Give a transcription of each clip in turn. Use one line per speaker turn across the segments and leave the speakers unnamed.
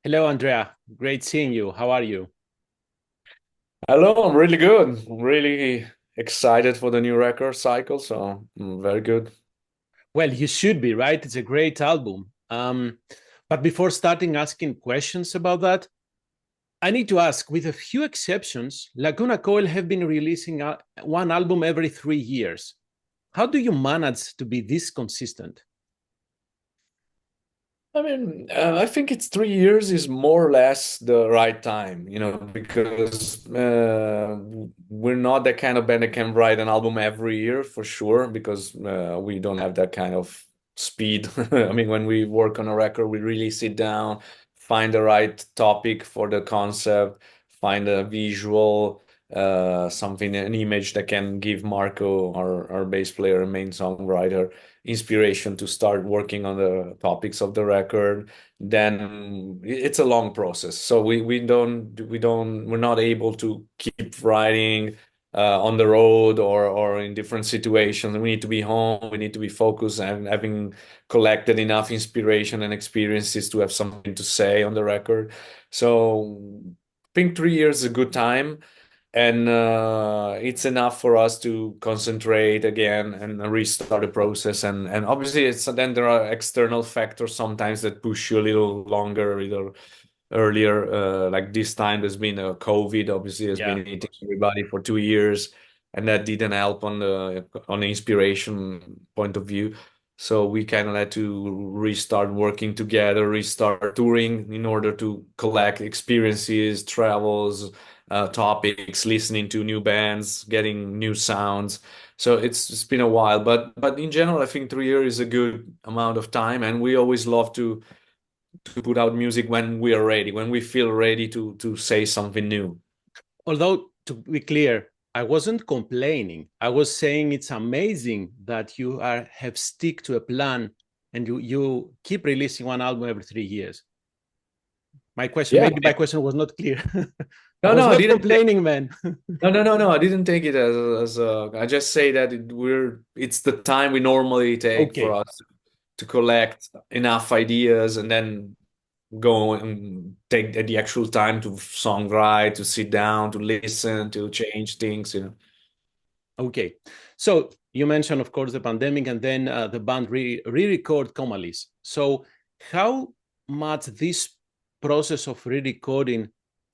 Hello, Andrea. Great seeing you. How are you?
Hello, I'm really good. I'm really excited for the new record cycle, so very good.
Well, you should be, right? It's a great album. But before starting asking questions about that, I need to ask, with a few exceptions, Lacuna Coil have been releasing one album every 3 years. How do you manage to be this consistent?
I think it's 3 years is more or less the right time, because we're not that kind of band that can write an album every year for sure, because we don't have that kind of speed. I mean, when we work on a record, we really sit down, find the right topic for the concept, find a visual, something, an image that can give Marco, our bass player, main songwriter, inspiration to start working on the topics of the record. Then it's a long process, so we're not able to keep writing on the road or in different situations. We need to be home, we need to be focused, and having collected enough inspiration and experiences to have something to say on the record. So I think 3 years is a good time, and it's enough for us to concentrate again and restart the process. And obviously, it's then there are external factors sometimes that push you a little longer, either earlier. Like this time, there's been a COVID, obviously, has
Yeah.
been eating everybody for 2 years, and that didn't help on the inspiration point of view. So we kind of had to restart working together, restart touring in order to collect experiences, travels, topics, listening to new bands, getting new sounds. So it's been a while, but in general, I think 3 years is a good amount of time, and we always love to put out music when we are ready, when we feel ready to say something new.
Although, to be clear, I wasn't complaining. I was saying it's amazing that you have stick to a plan and you keep releasing one album every 3 years. My question,
Yeah.
maybe my question was not clear. I
No,
was
no, I
not
didn't.
complaining, man.
No, no, no, no. I didn't take it as I just say that it's the time we normally take for
Okay.
us to collect enough ideas and then go and take the actual time to songwrite, to sit down, to listen, to change things.
Okay. So you mentioned, of course, the pandemic, and then the band re-record Comalies. So how much this process of re-recording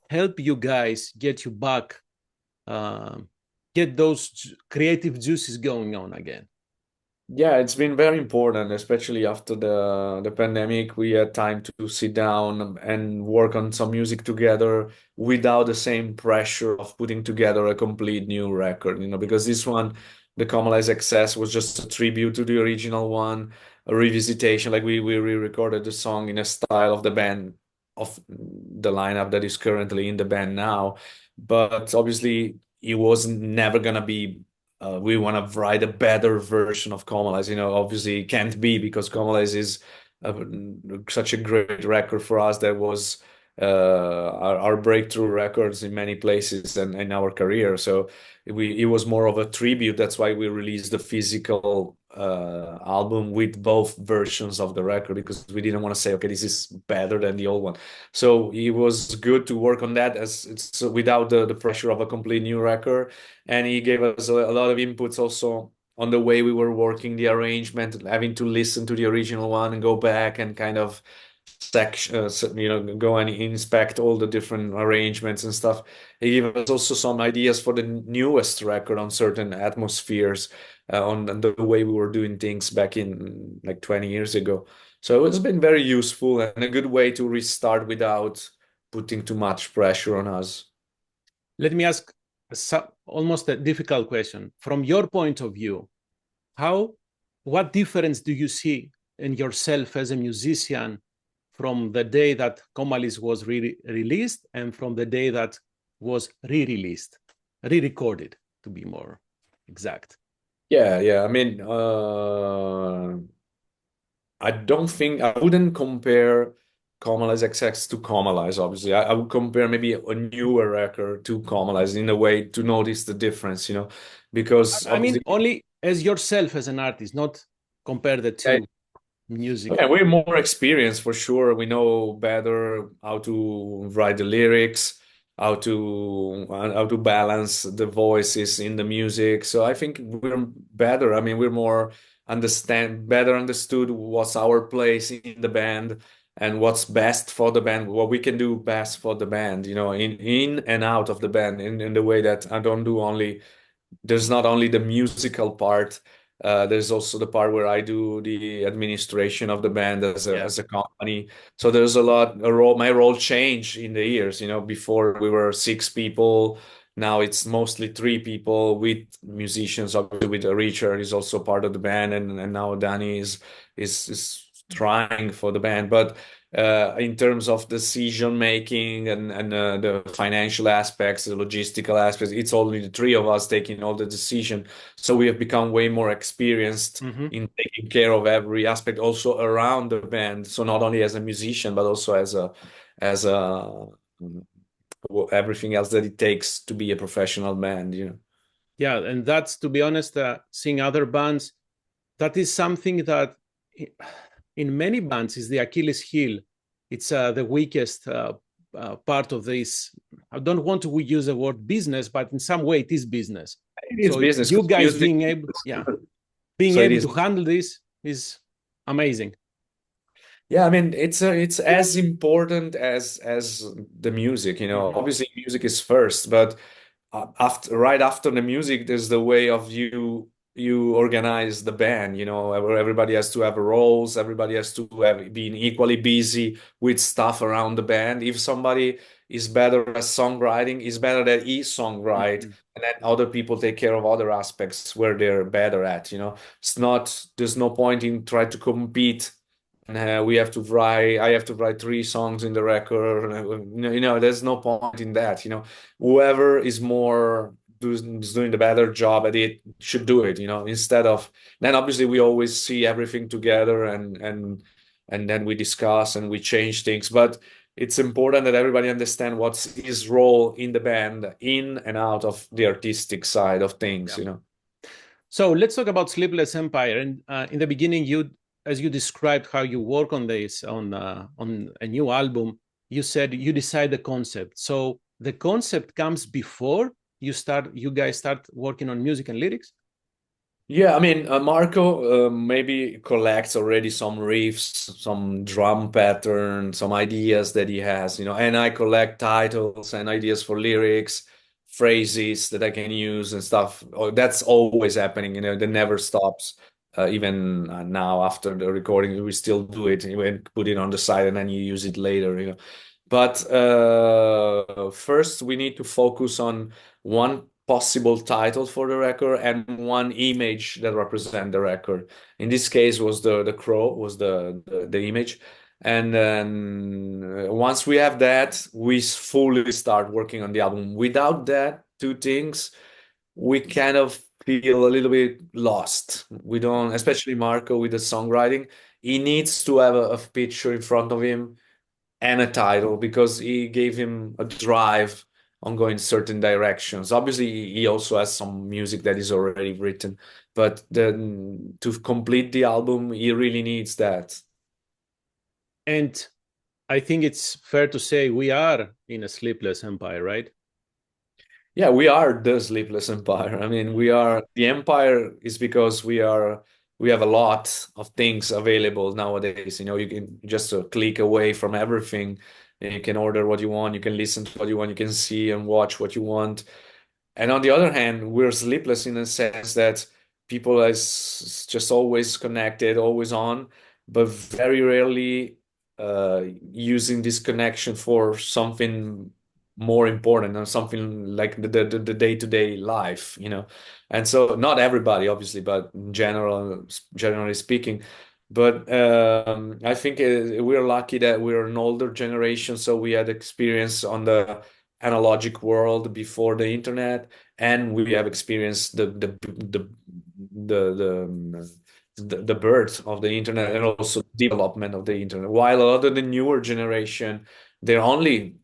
help you guys get you back, uh, get those creative juices going on again?
Yeah, it's been very important, especially after the pandemic. We had time to sit down and work on some music together without the same pressure of putting together a complete new record, because this one, the Comalies XX, was just a tribute to the original one, a revisitation. Like we re-recorded the song in a style of the band, of the lineup that is currently in the band now. But obviously, it was never gonna be we want to write a better version of Comalies. Obviously it can't be, because Comalies is uh, such a great record for us. That was our breakthrough records in many places and in our career. So it was more of a tribute. That's why we released the physical album with both versions of the record, because we didn't want to say, okay, this is better than the old one. So it was good to work on that, as it's without the pressure of a complete new record. And he gave us a lot of inputs also on the way we were working the arrangement, having to listen to the original one and go back and kind of go and inspect all the different arrangements and stuff. He gave us also some ideas for the newest record on certain atmospheres, on the way we were doing things back in like 20 years ago. So it's been very useful and a good way to restart without putting too much pressure on us.
Let me ask almost a difficult question. From your point of view, how, what difference do you see in yourself as a musician from the day that Comalies was released and from the day that was re-released, re-recorded, to be more exact?
Yeah, yeah. I mean, I don't think I wouldn't compare Comalies XX to Comalies, obviously. I would compare maybe a newer record to Comalies in a way to notice the difference, because
I mean,
obviously,
only as yourself as an artist, not compare the
yeah,
two. music.
Yeah, we're more experienced for sure. We know better how to write the lyrics, how to balance the voices in the music. So I think we're better. I mean, we're more better understood what's our place in the band and what's best for the band, what we can do best for the band, in and out of the band in the way that I don't do only there's not only the musical part, there's also the part where I do the administration of the band as a
Yeah.
as a company. So there's my role changed in the years. Before we were 6 people, now it's mostly 3 people with musicians. Obviously, with Richard is also part of the band, and now Danny is trying for the band. But in terms of decision making and the financial aspects, the logistical aspects, it's only the 3 of us taking all the decision. So we have become way more experienced
Hmm.
in taking care of every aspect, also around the band. So not only as a musician, but also as a everything else that it takes to be a professional band.
Yeah, and that's, to be honest, seeing other bands, that is something that in many bands is the Achilles heel. It's the weakest part of this. I don't want to use the word business, but in some way it is business.
It is
So
business
you
because
guys
music
being able,
is
yeah,
good.
being
So it
able
is.
to handle this is amazing.
Yeah, I mean it's as important as the music.
Mhm.
Obviously music is first, but right after the music, there's the way of you organize the band. Where everybody has to have roles, everybody has to have been equally busy with stuff around the band. If somebody is better at songwriting, is better that he songwrite,
Mhm.
and then other people take care of other aspects where they're better at. It's not. There's no point in trying to compete. And I have to write 3 songs in the record. There's no point in that. Whoever is doing the better job at it should do it. Instead of then obviously we always see everything together and then we discuss and we change things. But it's important that everybody understand what's his role in the band, in and out of the artistic side of things.
Yeah. So let's talk about Sleepless Empire. And in the beginning, as you described how you work on this on a new album, you said you decide the concept. So the concept comes before you guys start working on music and lyrics.
Yeah, I mean, Marco maybe collects already some riffs, some drum pattern, some ideas that he has, and I collect titles and ideas for lyrics, phrases that I can use and stuff. Oh, that's always happening, that never stops. Even now after the recording, we still do it. You put it on the side and then you use it later. But first, we need to focus on one possible title for the record and one image that represent the record. In this case, was the crow was the image, and then once we have that, we fully start working on the album. Without that 2 things, we kind of feel a little bit lost. We don't, especially Marco with the songwriting. He needs to have a picture in front of him and a title because he gave him a drive on going certain directions. Obviously, he also has some music that is already written, but then to complete the album, he really needs that.
And I think it's fair to say we are in a Sleepless Empire, right?
Yeah, we are the Sleepless Empire. I mean, we are the empire is because we have a lot of things available nowadays. You can just click away from everything, and you can order what you want, you can listen to what you want, you can see and watch what you want. And on the other hand, we're sleepless in a sense that people is just always connected, always on, but very rarely using this connection for something more important or something like the day-to-day life. And so not everybody, obviously, but in generally speaking. But I think we're lucky that we're an older generation, so we had experience on the analogic world before the internet, and we have experienced the birth of the internet and also development of the internet. While a lot of the newer generation, they're only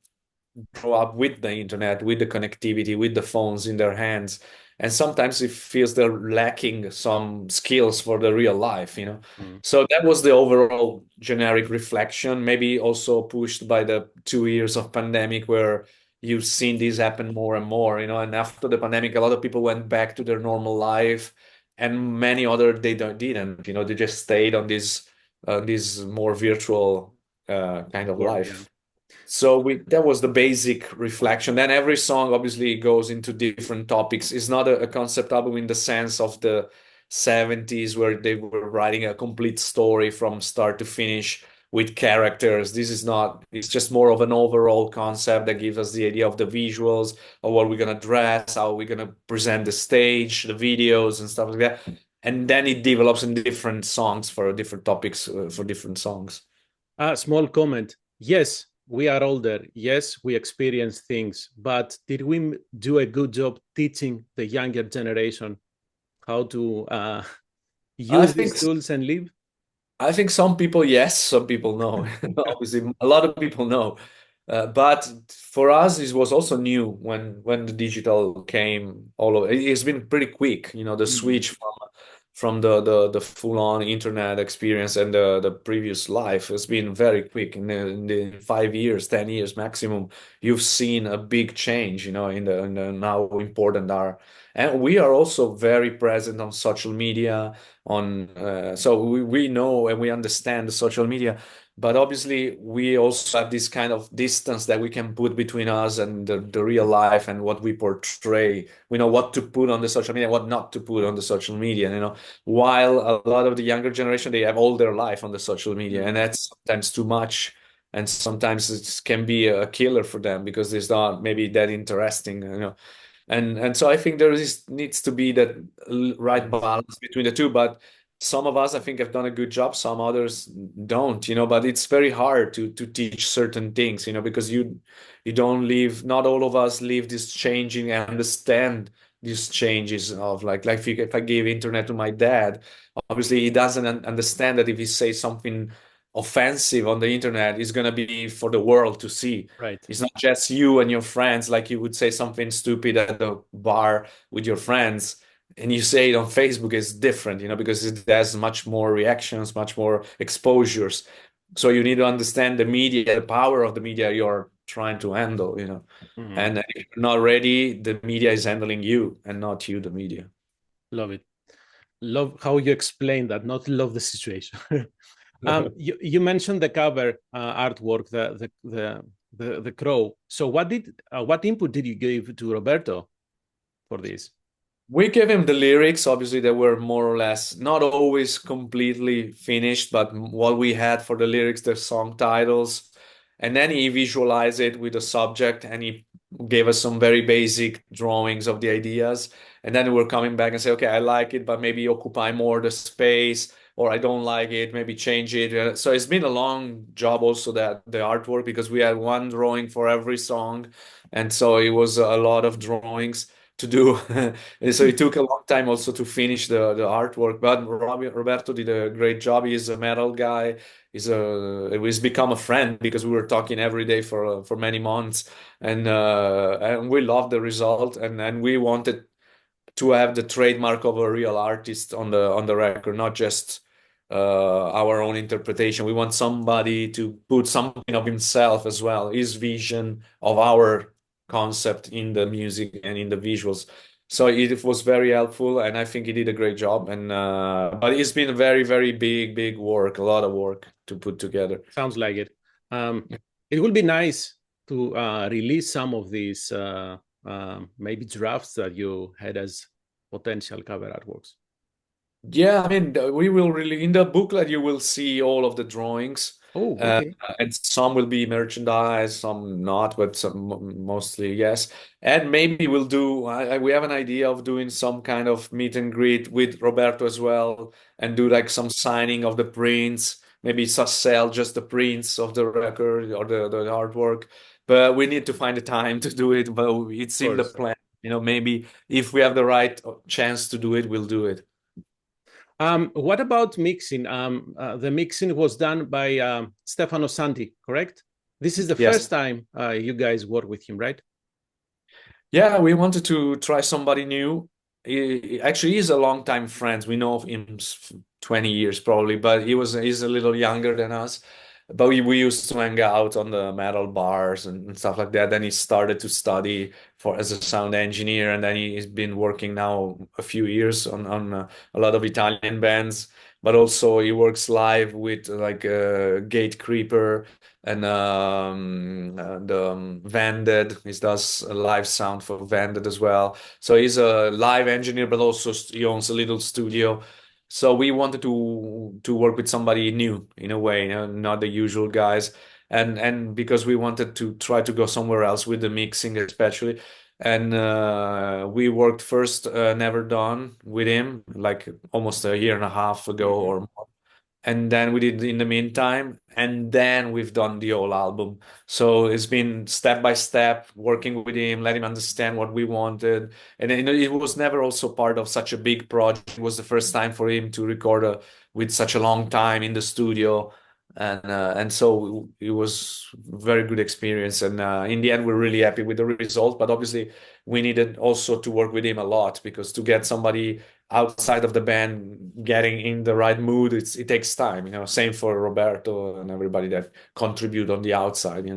grow up with the internet, with the connectivity, with the phones in their hands, and sometimes it feels they're lacking some skills for the real life, you know.
Mm.
So that was the overall generic reflection, maybe also pushed by the 2 years of pandemic where you've seen this happen more and more, you know. And after the pandemic, a lot of people went back to their normal life, and many other didn't, you know, they just stayed on this more virtual kind of
World, yeah.
life. So that was the basic reflection. Then every song obviously goes into different topics. It's not a concept album in the sense of the 70s where they were writing a complete story from start to finish with characters. This is not, it's just more of an overall concept that gives us the idea of the visuals, of what we're gonna dress, how we're gonna present the stage, the videos and stuff like that. And then it develops in different songs for different topics, for different songs.
A small comment. Yes, we are older. Yes, we experience things, but did we do a good job teaching the younger generation how to
I
use
think
these tools and live?
I think some people yes, some people no. Obviously, a lot of people know. But for us, it was also new when the digital came all over. It's been pretty quick, you know, the
Mm.
switch from the full-on internet experience and the previous life has been very quick. In the 5 years, 10 years maximum, you've seen a big change, you know, in how important are. And we are also very present on social media on so we know and we understand the social media, but obviously we also have this kind of distance that we can put between us and the real life and what we portray. We know what to put on the social media, what not to put on the social media, you know, while a lot of the younger generation, they have all their life on the social media, and
Mm.
that's sometimes too much, and sometimes it can be a killer for them because it's not maybe that interesting, you know. And so I think there is needs to be that right
Balance.
balance between the two. But some of us, I think, have done a good job. Some others don't, you know. But it's very hard to teach certain things, you know, because you don't live. Not all of us live this changing and understand these changes of like if I give internet to my dad, obviously he doesn't understand that if he says something offensive on the internet, it's gonna be for the world to see.
Right.
It's not just you and your friends, like you would say something stupid at the bar with your friends, and you say it on Facebook is different, you know, because it has much more reactions, much more exposures. So you need to understand the media, the power of the media you're trying to handle, you know.
Mm.
And if you're not ready, the media is handling you and not you, the media.
Love it. Love how you explain that, not love the situation. You mentioned the cover artwork, the crow. So what input did you give to Roberto for this?
We gave him the lyrics. Obviously, they were more or less not always completely finished, but what we had for the lyrics, the song titles, and then he visualized it with the subject, and he gave us some very basic drawings of the ideas. And then we were coming back and say, okay, I like it, but maybe occupy more the space, or I don't like it, maybe change it. So it's been a long job also that the artwork because we had one drawing for every song, and so it was a lot of drawings to do. And so it took a long time also to finish the artwork. But Roberto did a great job. He's a metal guy. He's become a friend because we were talking every day for many months, and we loved the result. And we wanted to have the trademark of a real artist on the record, not just our own interpretation. We want somebody to put something of himself as well, his vision of our concept in the music and in the visuals. So it was very helpful, and I think he did a great job. And but it's been a very, very big work, a lot of work to put together.
Sounds like it. Um, it would be nice to release some of these maybe drafts that you had as potential cover artworks.
Yeah, I mean, we will really, in the booklet, you will see all of the drawings,
Oh,
uh,
okay.
and some will be merchandise, some not, but some mostly yes. And maybe we'll do, we have an idea of doing some kind of meet and greet with Roberto as well, and do like some signing of the prints, maybe sell just the prints of the record or the artwork. But we need to find the time to do it, but it's
Of
in the
course.
plan. You know, maybe if we have the right chance to do it, we'll do it.
What about mixing? The mixing was done by Stefano Santi, correct? This is the
Yes.
first time you guys work with him, right?
Yeah, we wanted to try somebody new. actually he's a longtime friend. We know him 20 years probably, but he's a little younger than us. But we used to hang out on the metal bars and stuff like that. Then he started to study for as a sound engineer, and then he's been working now a few years on a lot of Italian bands. But also he works live with like Gate Creeper and Vanded. He does a live sound for Vanded as well. So he's a live engineer, but also he owns a little studio. So we wanted to work with somebody new in a way, not the usual guys. And because we wanted to try to go somewhere else with the mixing, especially. And we worked first Never Done with him, like almost a year and a half ago or more, and then we did in the meantime, and then we've done the whole album. So it's been step by step working with him, let him understand what we wanted. And it was never also part of such a big project. It was the first time for him to record with such a long time in the studio, and so it was very good experience. And in the end we're really happy with the result, but obviously we needed also to work with him a lot, because to get somebody outside of the band getting in the right mood, it takes time, same for Roberto and everybody that contribute on the outside.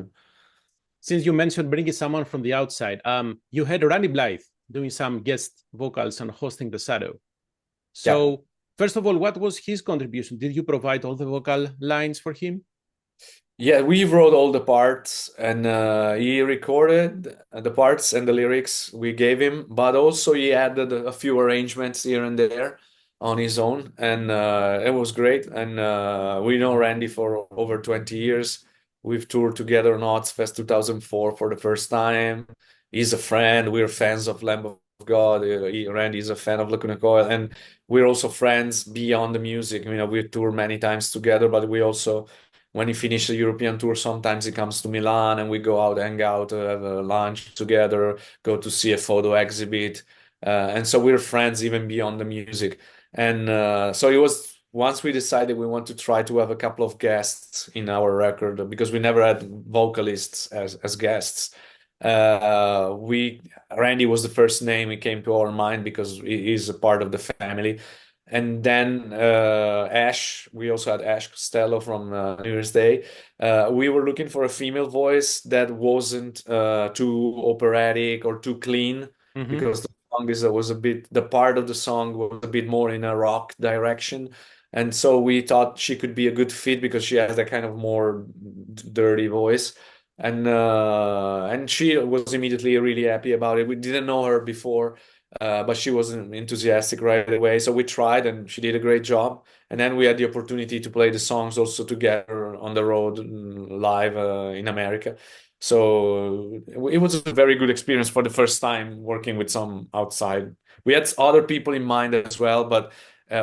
Since you mentioned bringing someone from the outside, you had Randy Blythe doing some guest vocals and hosting the shadow. So
Yeah.
first of all, what was his contribution? Did you provide all the vocal lines for him?
Yeah, we wrote all the parts, and he recorded the parts and the lyrics we gave him, but also he added a few arrangements here and there on his own, and it was great. And we know Randy for over 20 years. We've toured together on Ozzfest 2004 for the first time. He's a friend. We're fans of Lamb of God. Randy is a fan of Lacuna Coil, and we're also friends beyond the music. We tour many times together, but we also, when he finished the European tour, sometimes he comes to Milan and we go out, hang out, have a lunch together, go to see a photo exhibit. And so we're friends even beyond the music. And so it was, once we decided we want to try to have a couple of guests in our record, because we never had vocalists as guests. Randy was the first name that came to our mind because he's a part of the family. And then Ash, we also had Ash Costello from New Year's Day. We were looking for a female voice that wasn't too operatic or too clean, because the song was a bit, the part of the song was a bit more in a rock direction. And so we thought she could be a good fit because she has that kind of more dirty voice. And she was immediately really happy about it. We didn't know her before, but she wasn't enthusiastic right away. So we tried, and she did a great job. And then we had the opportunity to play the songs also together on the road live in America. So it was a very good experience for the first time working with some outside. We had other people in mind as well, but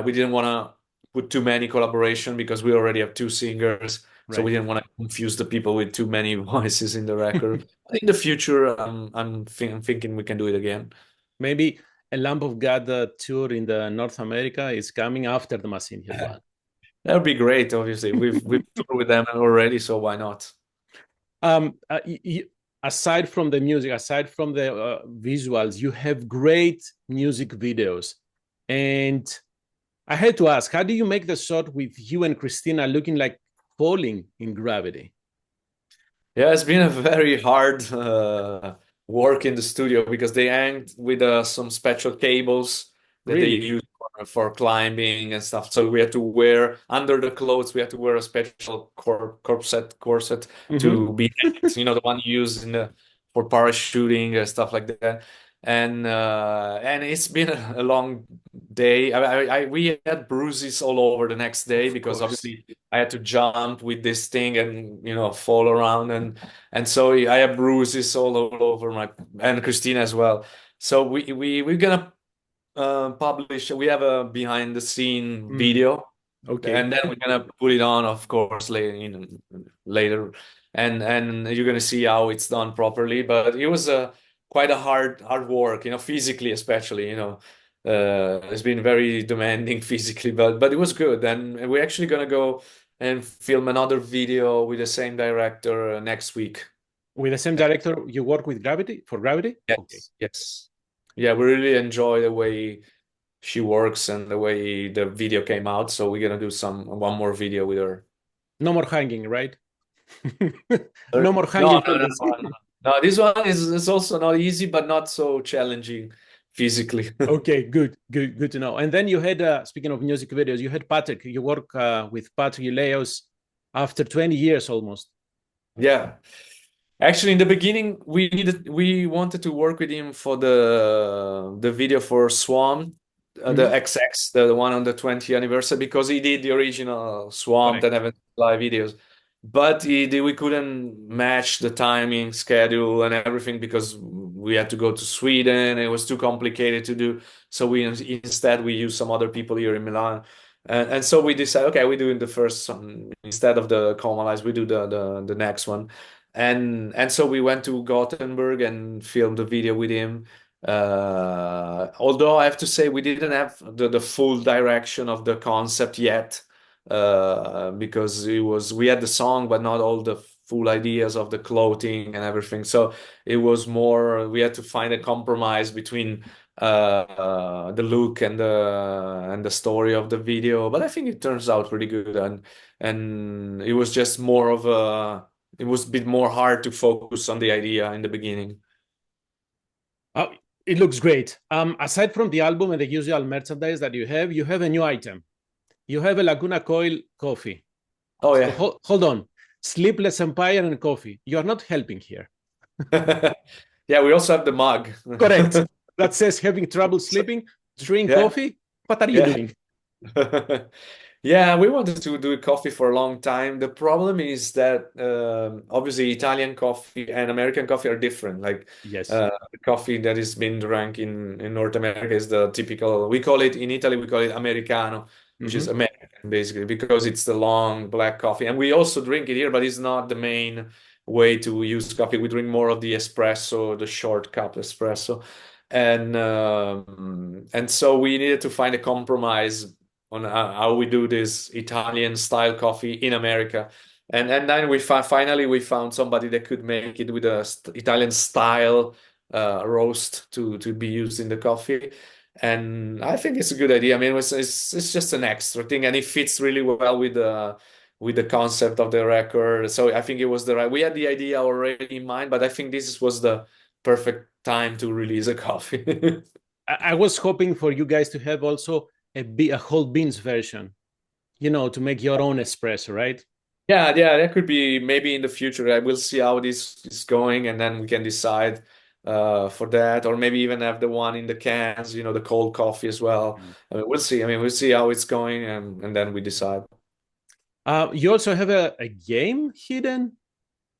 we didn't want to put too many collaboration because we already have two singers.
Right.
So we didn't want to confuse the people with too many voices in the record. In the future, I'm thinking we can do it again.
Maybe a Lamb of God tour in the North America is coming after the Machine Head one.
That would be great. Obviously, we've toured with them already, so why not?
Aside from the music, aside from the visuals, you have great music videos, and I had to ask, how do you make the shot with you and Christina looking like falling in gravity?
Yeah, it's been a very hard work in the studio because they hanged with some special cables that they
Really?
use for climbing and stuff. So we had to wear, under the clothes, we had to wear a special corset to be, the one you use for parachuting and stuff like that. And it's been a long day. We had bruises all over the next day because obviously I had to jump with this thing and fall around, and so I have bruises all over and Christina as well. So we're gonna publish. We have a behind the scene video.
Okay.
And then we're gonna put it on, of course, later, and you're gonna see how it's done properly. But it was quite a hard work, physically especially. It's been very demanding physically, but it was good. And we're actually gonna go and film another video with the same director next week.
With the same director, you work with Gravity for Gravity?
Yes,
Okay.
yes. yeah, we really enjoy the way she works and the way the video came out. So we're gonna do one more video with her.
No more hanging, right? No more
No,
hanging
no,
from
no,
the
no. No, this one is also not easy, but not so challenging physically.
Okay, good to know. And then you had, speaking of music videos, you had Patrick. You work with Patrick Leos after 20 years almost.
Yeah. Actually, in the beginning, we wanted to work with him for the video for Swarm, the
Mhm.
XX, the one on the 20th anniversary, because he did the original Swarm
Correct.
that have live videos. But we couldn't match the timing, schedule, and everything because we had to go to Sweden. It was too complicated to do. So instead we used some other people here in Milan. And so we decided, okay, we're doing the first one instead of the Comalies, we do the next one. And so we went to Gothenburg and filmed a video with him. Although I have to say we didn't have the full direction of the concept yet, because we had the song but not all the full ideas of the clothing and everything. So it was more we had to find a compromise between the look and the story of the video. But I think it turns out pretty good, and it was just more of a it was a bit more hard to focus on the idea in the beginning.
Oh, it looks great. Aside from the album and the usual merchandise that you have a new item. You have a Lacuna Coil coffee.
Oh
So
yeah.
hold on. Sleepless Empire and coffee. You are not helping here.
Yeah, we also have the mug.
Correct. That says having trouble
So,
sleeping, drink
yeah,
coffee. What are you
yeah.
doing?
Yeah, we wanted to do coffee for a long time. The problem is that obviously Italian coffee and American coffee are different. Like
Yes.
the coffee that is being drunk in North America is the typical, we call it in Italy, we call it Americano, which is
Mm-hmm.
American basically, because it's the long black coffee. And we also drink it here, but it's not the main way to use coffee. We drink more of the espresso, the short cup espresso. And so we needed to find a compromise on how we do this Italian style coffee in America. And then finally we found somebody that could make it with a Italian style roast to be used in the coffee. And I think it's a good idea. I mean, it's just an extra thing, and it fits really well with the concept of the record. So I think it was the right. We had the idea already in mind, but I think this was the perfect time to release a coffee.
I was hoping for you guys to have also a whole beans version, to make your own espresso, right?
Yeah, yeah, that could be maybe in the future. I will see how this is going, and then we can decide for that, or maybe even have the one in the cans, the cold coffee as well.
Mm.
I mean, we'll see. I mean, we'll see how it's going, and then we decide.
You also have a game hidden.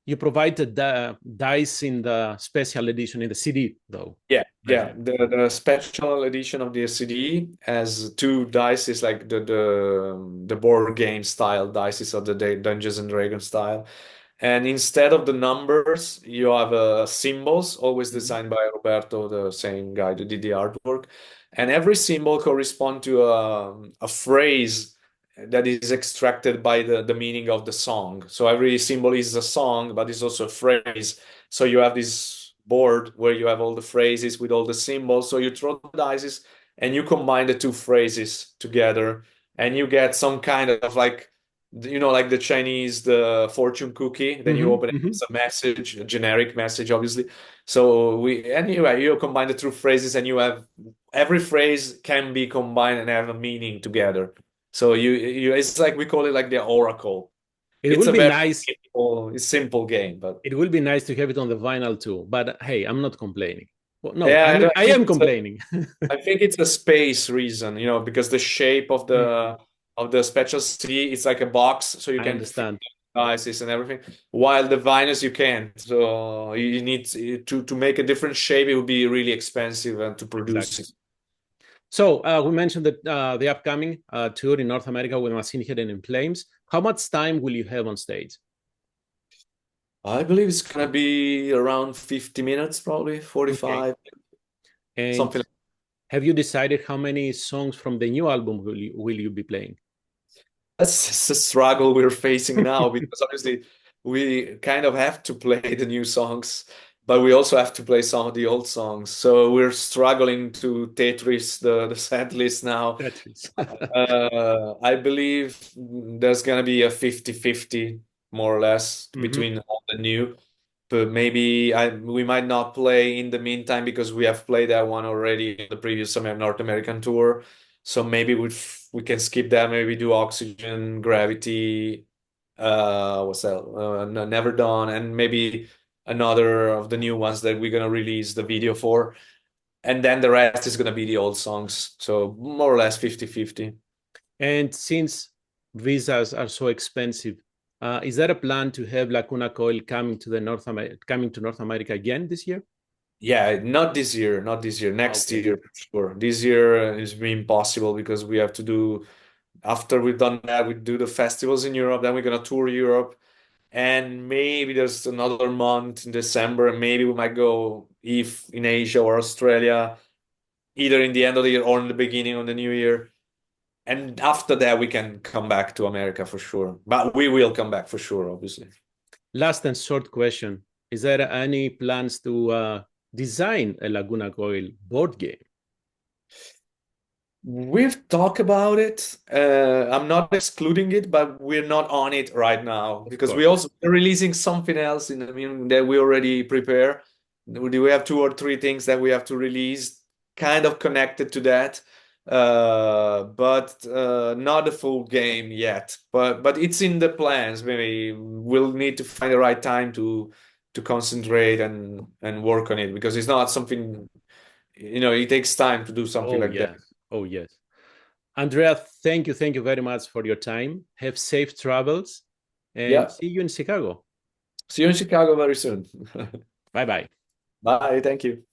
You provided the dice in the special edition in the CD, though.
Yeah, yeah.
Version.
The special edition of the CD has two dices, like the board game style dices of the Dungeons and Dragons style. And instead of the numbers, you have symbols, always
Mhm.
designed by Roberto, the same guy who did the artwork. And every symbol corresponds to a phrase that is extracted by the meaning of the song. So every symbol is a song, but it's also a phrase. So you have this board where you have all the phrases with all the symbols. So you throw the dice and you combine the two phrases together, and you get some kind of like like the Chinese, the fortune cookie. Then you
Mm-hmm,
open it,
mm-hmm.
it's a message, a generic message, obviously. So anyway, you combine the two phrases, and you have every phrase can be combined and have a meaning together. So it's like we call it like the oracle.
It
It's
will
a
be
very
nice.
simple game, but
It will be nice to have it on the vinyl too. But hey, I'm not complaining. Well, no,
yeah,
I am complaining.
I think it's a space reason, because the shape of
Mm,
the special CD, it's like a box, so you
I
can fit
understand.
devices and everything. While the vinyls you can't, so you need to make a different shape. It would be really expensive and to produce
Exactly.
it.
So we mentioned that the upcoming tour in North America with Machine Hidden in Flames. How much time will you have on stage?
I believe it's gonna be around 50 minutes, probably
Okay.
45,
And
something.
have you decided how many songs from the new album will you be playing?
That's a struggle we're facing now because obviously we kind of have to play the new songs, but we also have to play some of the old songs. So we're struggling to Tetris the set list now.
Tetris.
I believe there's gonna be a 50-50 more or less
Mhm.
between old and new. But maybe we might not play in the meantime because we have played that one already in the previous North American tour. So maybe we can skip that. Maybe do Oxygen, Gravity, what's that? Never Dawn, and maybe another of the new ones that we're gonna release the video for. And then the rest is gonna be the old songs. So more or less 50-50.
And since visas are so expensive, is there a plan to have Lacuna Coil coming to North America again this year?
Yeah, not this year, not this year, next
Okay.
year for sure. This year is impossible because we have to do, after we've done that, we do the festivals in Europe, then we're gonna tour Europe, and maybe there's another month in December, and maybe we might go if in Asia or Australia, either in the end of the year or in the beginning of the new year. And after that, we can come back to America for sure. But we will come back for sure, obviously.
Last and short question. Is there any plans to design a Laguna Coil board game?
We've talked about it. I'm not excluding it, but we're not on it right now
Of
because
course.
we're releasing something else in the mean that we already prepare. We have 2 or 3 things that we have to release, kind of connected to that, but not a full game yet. But it's in the plans. Maybe we'll need to find the right time to concentrate and work on it because it's not something, it takes time to do something
Oh,
like that.
yes. Oh, yes. Andrea, thank you. Thank you very much for your time. Have safe travels and
Yeah.
see you in Chicago.
See you in Chicago very soon.
Bye bye.
Bye. Thank you.